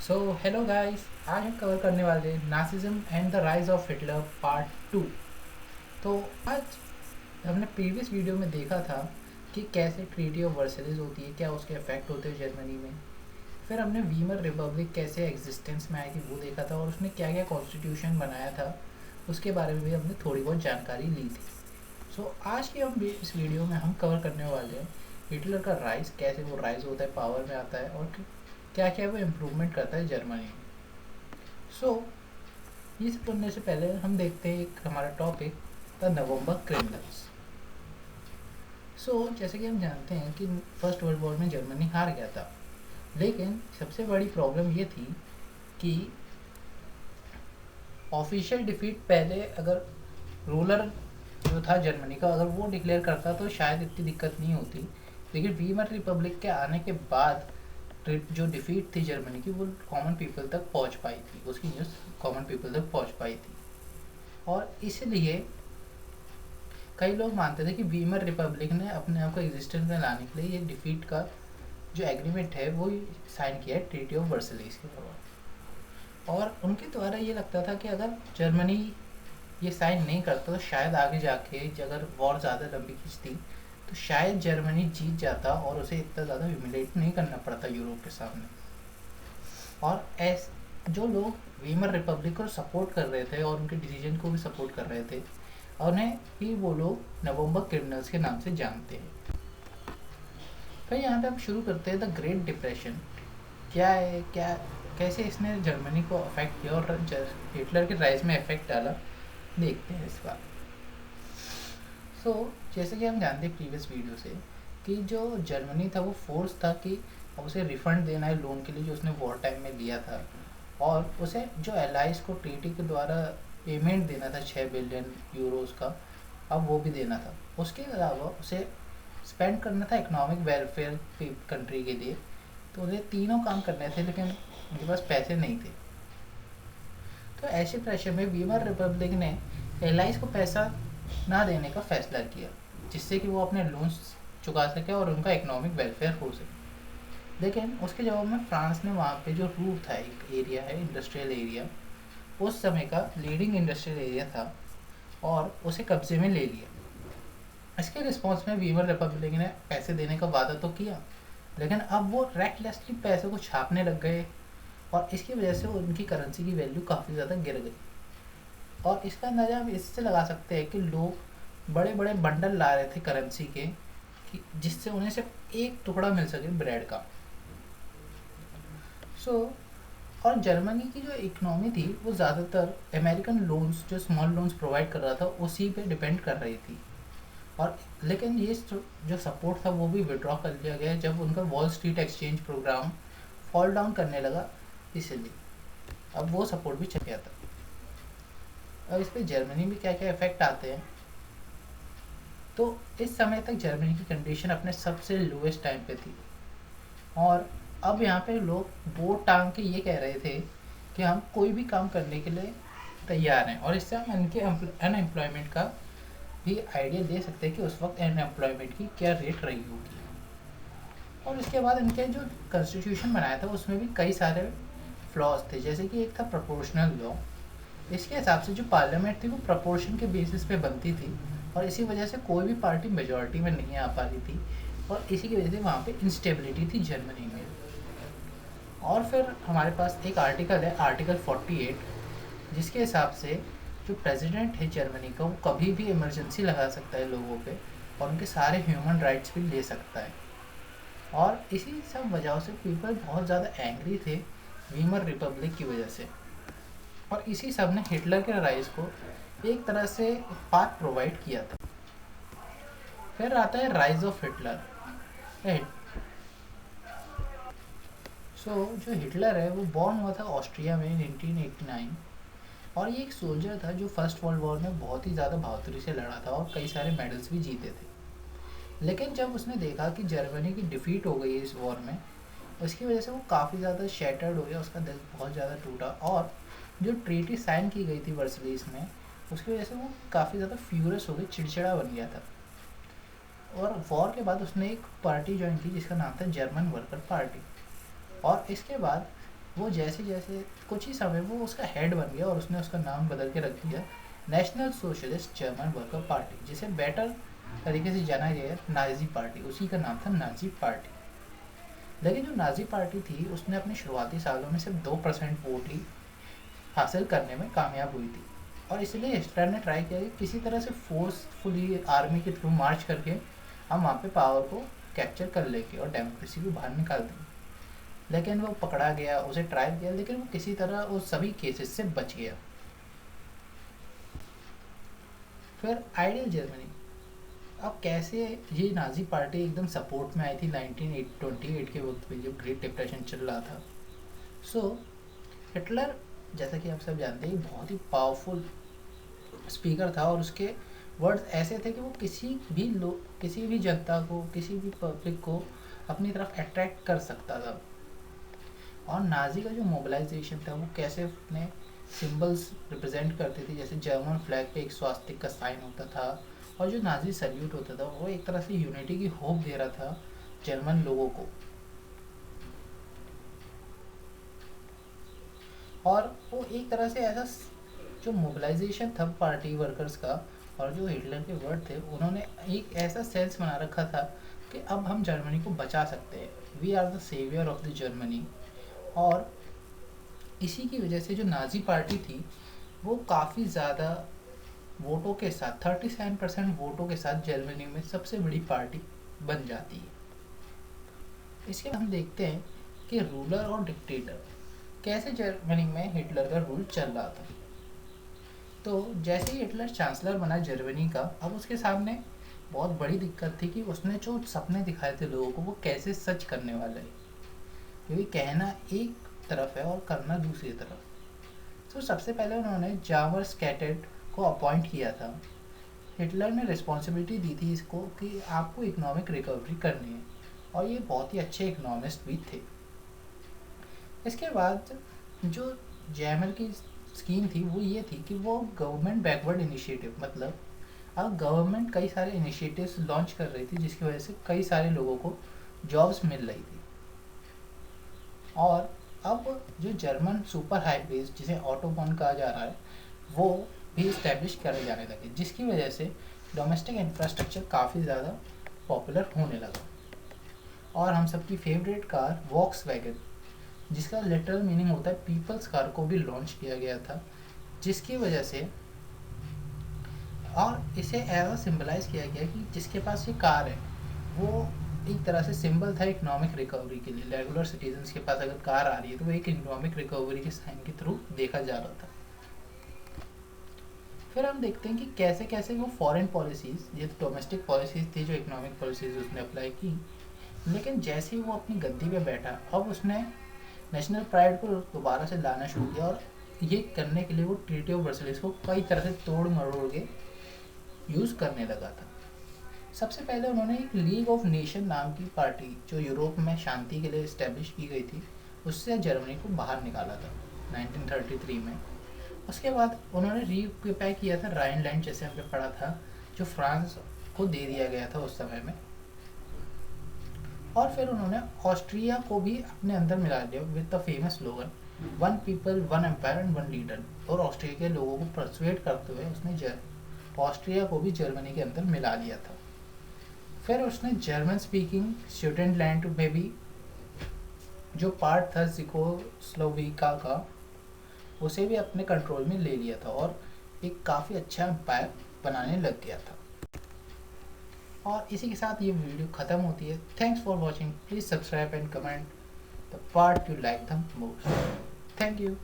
So hello guys, आज हम cover करने वाले Nazism and the rise of Hitler part 2। तो आज हमने प्रीवियस वीडियो में देखा था कि कैसे ट्रीटी ऑफ वर्सलिस होती है, क्या उसके इफेक्ट होते हैं जर्मनी में। फिर हमने वीमर रिपब्लिक कैसे एग्जिस्टेंस में आई थी वो देखा था, और उसने क्या क्या कॉन्स्टिट्यूशन बनाया था उसके बारे में भी हमने थोड़ी बहुत जानकारी ली थी। सो आज की इस वीडियो में हम कवर करने वाले हैं हिटलर का राइज, कैसे वो राइज होता है, पावर में आता है, और क्या क्या वो इम्प्रूवमेंट करता है जर्मनी में। सो ये सब करने से पहले हम देखते हैं एक हमारा टॉपिक, द नवंबर क्रिमिनल्स। जैसे कि हम जानते हैं कि फर्स्ट वर्ल्ड वॉर में जर्मनी हार गया था, लेकिन सबसे बड़ी प्रॉब्लम ये थी कि ऑफिशियल डिफीट पहले अगर रूलर जो था जर्मनी का अगर वो डिक्लेयर करता तो शायद इतनी दिक्कत नहीं होती। लेकिन वीमर रिपब्लिक के आने के बाद जो डिफीट थी जर्मनी की वो कॉमन पीपल तक पहुंच पाई थी, उसकी न्यूज़ कॉमन पीपल तक पहुंच पाई थी। और इसलिए कई लोग मानते थे कि वीमर रिपब्लिक ने अपने आप को एग्जिस्टेंस में लाने के लिए ये डिफीट का जो एग्रीमेंट है वो साइन किया है ट्रीटी ऑफ वर्सलिस के दौरान। और उनके द्वारा ये लगता था कि अगर जर्मनी ये साइन नहीं करता तो शायद आगे जाके अगर वॉर ज़्यादा लंबी खींचती तो शायद जर्मनी जीत जाता और उसे इतना ज़्यादा ह्यूमिलेट नहीं करना पड़ता यूरोप के सामने। और ऐस जो लोग वीमर रिपब्लिक को सपोर्ट कर रहे थे और उनके डिसीजन को भी सपोर्ट कर रहे थे, उन्हें ही वो लोग नवंबर क्रिमिनल्स के नाम से जानते हैं। फिर यहाँ पे हम शुरू करते हैं द ग्रेट डिप्रेशन। क्या है, क्या कैसे इसने जर्मनी को अफेक्ट किया और हिटलर के राइज में इफेक्ट डाला, देखते हैं इस बार। जैसे कि हम जानते हैं प्रीवियस वीडियो से कि जो जर्मनी था वो फोर्स था कि अब उसे रिफंड देना है लोन के लिए जो उसने वॉर टाइम में लिया था, और उसे जो एलाइज को ट्रीटी के द्वारा पेमेंट देना था 6 बिलियन यूरोस का, अब वो भी देना था। उसके अलावा उसे स्पेंड करना था इकोनॉमिक वेलफेयर कंट्री के लिए। तो उन्हें तीनों काम करने थे, लेकिन उनके पास पैसे नहीं थे। तो ऐसे प्रेशर में वीमर रिपब्लिक ने एलाइज को पैसा ना देने का फैसला किया, जिससे कि वो अपने लोन्स चुका सके और उनका इकोनॉमिक वेलफेयर हो सके। लेकिन उसके जवाब में फ्रांस ने वहाँ पे जो रूर था, एक एरिया है इंडस्ट्रियल एरिया, उस समय का लीडिंग इंडस्ट्रियल एरिया था, और उसे कब्जे में ले लिया। इसके रिस्पॉन्स में वीमर रिपब्लिक ने पैसे देने का वादा तो किया, लेकिन अब वो रेकलेसली पैसे को छापने लग गए, और इसकी वजह से उनकी करेंसी की वैल्यू काफ़ी ज़्यादा गिर गई। और इसका अंदाज़ा हम इससे लगा सकते हैं कि लोग बड़े बड़े बंडल ला रहे थे करेंसी के, कि जिससे उन्हें सिर्फ एक टुकड़ा मिल सके ब्रेड का। सो और जर्मनी की जो इकोनॉमी थी वो ज़्यादातर अमेरिकन लोन्स, जो स्मॉल लोन्स प्रोवाइड कर रहा था, उसी पे डिपेंड कर रही थी। और लेकिन ये जो सपोर्ट था वो भी विड्रॉ कर लिया गया जब उनका Wall Street exchange programme fall down करने लगा, इसलिए अब वो सपोर्ट भी चल गया था। अब इस पर जर्मनी में क्या क्या इफेक्ट आते हैं। तो इस समय तक जर्मनी की कंडीशन अपने सबसे लोएस्ट टाइम पे थी, और अब यहाँ पे लोग वोट टांग के ये कह रहे थे कि हम कोई भी काम करने के लिए तैयार हैं। और इससे हम इनके अनएम्प्लॉयमेंट का भी आइडिया दे सकते हैं कि उस वक्त अनएम्प्लॉयमेंट की क्या रेट रही होगी। और इसके बाद इनके जो कॉन्स्टिट्यूशन बनाया था उसमें भी कई सारे फ्लॉज थे, जैसे कि एक था प्रोपोर्शनल लॉ। इसके हिसाब से जो पार्लियामेंट थी वो प्रपोर्शन के बेसिस पे बनती थी, और इसी वजह से कोई भी पार्टी मेजॉरिटी में नहीं आ पा रही थी, और इसी की वजह से वहाँ पे इंस्टेबिलिटी थी जर्मनी में। और फिर हमारे पास एक आर्टिकल है, आर्टिकल 48, जिसके हिसाब से जो प्रेसिडेंट है जर्मनी का वो कभी भी इमरजेंसी लगा सकता है लोगों पे, और उनके सारे ह्यूमन राइट्स भी ले सकता है। और इसी सब वजह से पीपल बहुत ज़्यादा एंग्री थे वीमर रिपब्लिक की वजह से, और इसी सब ने हिटलर के राइज को एक तरह से पाथ प्रोवाइड किया था। फिर आता है राइज ऑफ हिटलर। जो हिटलर है वो बॉर्न हुआ था ऑस्ट्रिया में 1989, और ये एक सोल्जर था जो फर्स्ट वर्ल्ड वॉर में बहुत ही ज़्यादा बहादुरी से लड़ा था और कई सारे मेडल्स भी जीते थे। लेकिन जब उसने देखा कि जर्मनी की डिफ़ीट हो गई है इस वॉर में, उसकी वजह से वो काफ़ी ज़्यादा शैटर्ड हो गया, उसका दिल बहुत ज़्यादा टूटा, और जो ट्रीटी साइन की गई थी वर्सलीस में उसकी वजह से वो काफ़ी ज़्यादा फ्यूरियस हो गई, चिड़चिड़ा बन गया था। और वॉर के बाद उसने एक पार्टी ज्वाइन की जिसका नाम था जर्मन वर्कर पार्टी। और इसके बाद वो जैसे जैसे कुछ ही समय वो उसका हेड बन गया और उसने उसका नाम बदल के रख दिया national socialist German worker party, जिसे बेटर तरीके से जाना गया नाजी पार्टी। उसी का नाम था नाजी पार्टी। लेकिन जो नाजी पार्टी थी उसने अपने शुरुआती सालों में सिर्फ 2% वोट ही हासिल करने में कामयाब हुई थी, और इसलिए हिटलर ने ट्राई किया कि किसी तरह से फोर्सफुली आर्मी के थ्रू मार्च करके हम वहाँ पे पावर को कैप्चर कर लेंगे और डेमोक्रेसी को बाहर निकाल देंगे। लेकिन वो पकड़ा गया, उसे ट्रायल किया, लेकिन वो किसी तरह उस सभी केसेस से बच गया। फिर आइडियल जर्मनी। अब कैसे ये नाजी पार्टी एकदम सपोर्ट में आई थी 1928 के वक्त पे जब ग्रेट डिप्रेशन चल रहा था। सो हिटलर, जैसा कि आप सब जानते हैं, बहुत ही पावरफुल स्पीकर था और उसके वर्ड्स ऐसे थे कि वो किसी भी जनता को, किसी भी पब्लिक को अपनी तरफ अट्रैक्ट कर सकता था। और नाजी का जो मोबिलाइजेशन था वो कैसे अपने सिंबल्स रिप्रेजेंट करते थे, जैसे जर्मन फ्लैग पे एक स्वास्तिक का साइन होता था और जो नाजी सल्यूट होता था वो एक तरह से यूनिटी की होप दे रहा था जर्मन लोगों को। और वो एक तरह से ऐसा जो मोबिलाइजेशन था पार्टी वर्कर्स का और जो हिटलर के वर्ड थे, उन्होंने एक ऐसा सेंस बना रखा था कि अब हम जर्मनी को बचा सकते हैं, we are the saviour of the Germany. और इसी की वजह से जो नाजी पार्टी थी वो काफ़ी ज़्यादा वोटों के साथ, 37% वोटों के साथ जर्मनी में सबसे बड़ी पार्टी बन जाती है। इसके बाद हम देखते हैं कि रूलर और डिक्टेटर कैसे जर्मनी में हिटलर का रूल चल रहा था। तो जैसे ही हिटलर चांसलर बना जर्मनी का, अब उसके सामने बहुत बड़ी दिक्कत थी कि उसने जो सपने दिखाए थे लोगों को वो कैसे सच करने वाला है, क्योंकि कहना एक तरफ है और करना दूसरी तरफ। तो सबसे पहले उन्होंने जावर स्कैटेड को अपॉइंट किया था। हिटलर ने रिस्पॉन्सिबिलिटी दी थी इसको कि आपको इकोनॉमिक रिकवरी करनी है, और ये बहुत ही अच्छे इकोनॉमिस्ट भी थे। इसके बाद जो जैमल की स्कीम थी वो ये थी कि वो गवर्नमेंट बैकवर्ड इनिशिएटिव, मतलब अब गवर्नमेंट कई सारे इनिशिएटिव्स लॉन्च कर रही थी जिसकी वजह से कई सारे लोगों को जॉब्स मिल रही थी। और अब जो जर्मन सुपर हाईवेज जिसे ऑटोबान कहा जा रहा है वो भी इस्टेब्लिश करे जाने लगे, जिसकी वजह से डोमेस्टिक इंफ्रास्ट्रक्चर काफ़ी ज़्यादा पॉपुलर होने लगा। और हम सबकी फेवरेट कार वॉक्सवैगन, जिसका लिटरल मीनिंग होता है पीपल्स कार, को भी लॉन्च किया गया था, जिसकी वजह से, और इसे ऐसा सिंबलाइज किया गया कि जिसके पास ये कार है वो एक तरह से सिंबल था इकोनॉमिक रिकवरी के लिए। रेगुलर सिटीजन्स के पास अगर कार आ रही है तो वो एक इकोनॉमिक रिकवरी के साइन के थ्रू देखा जा रहा था। फिर हम देखते हैं कि कैसे कैसे वो फॉरेन पॉलिसीज़, ये तो डोमेस्टिक पॉलिसीज़ थी जो इकोनॉमिक पॉलिसीज़ उसने अप्लाई की, लेकिन जैसे ही वो अपनी गद्दी पे बैठा अब उसने नेशनल प्राइड को दोबारा से लाना शुरू किया, और ये करने के लिए वो ट्रीटी ऑफ वर्सलिस को कई तरह से तोड़ मरोड़ के यूज़ करने लगा था। सबसे पहले उन्होंने एक लीग ऑफ नेशन नाम की पार्टी जो यूरोप में शांति के लिए इस्टेब्लिश की गई थी, उससे जर्मनी को बाहर निकाला था 1933 में। उसके बाद उन्होंने रीऑक्यूपाई किया था राइनलैंड, जैसे हमने पढ़ा था, जो फ्रांस को दे दिया गया था उस समय में। और फिर उन्होंने ऑस्ट्रिया को भी अपने अंदर मिला लिया with the famous slogan one people one empire and one leader. और ऑस्ट्रिया के लोगों को परसुएट करते हुए उसने ऑस्ट्रिया को भी जर्मनी के अंदर मिला लिया था। फिर उसने जर्मन स्पीकिंग स्टूडेंट लैंड में भी जो पार्ट था ज़ेकोस्लोवाकिया का, उसे भी अपने कंट्रोल में ले लिया था और एक काफ़ी अच्छा एम्पायर बनाने लग गया था। और इसी के साथ ये वीडियो ख़त्म होती है। Thanks for watching, please subscribe and comment the part you like the most. Thank you.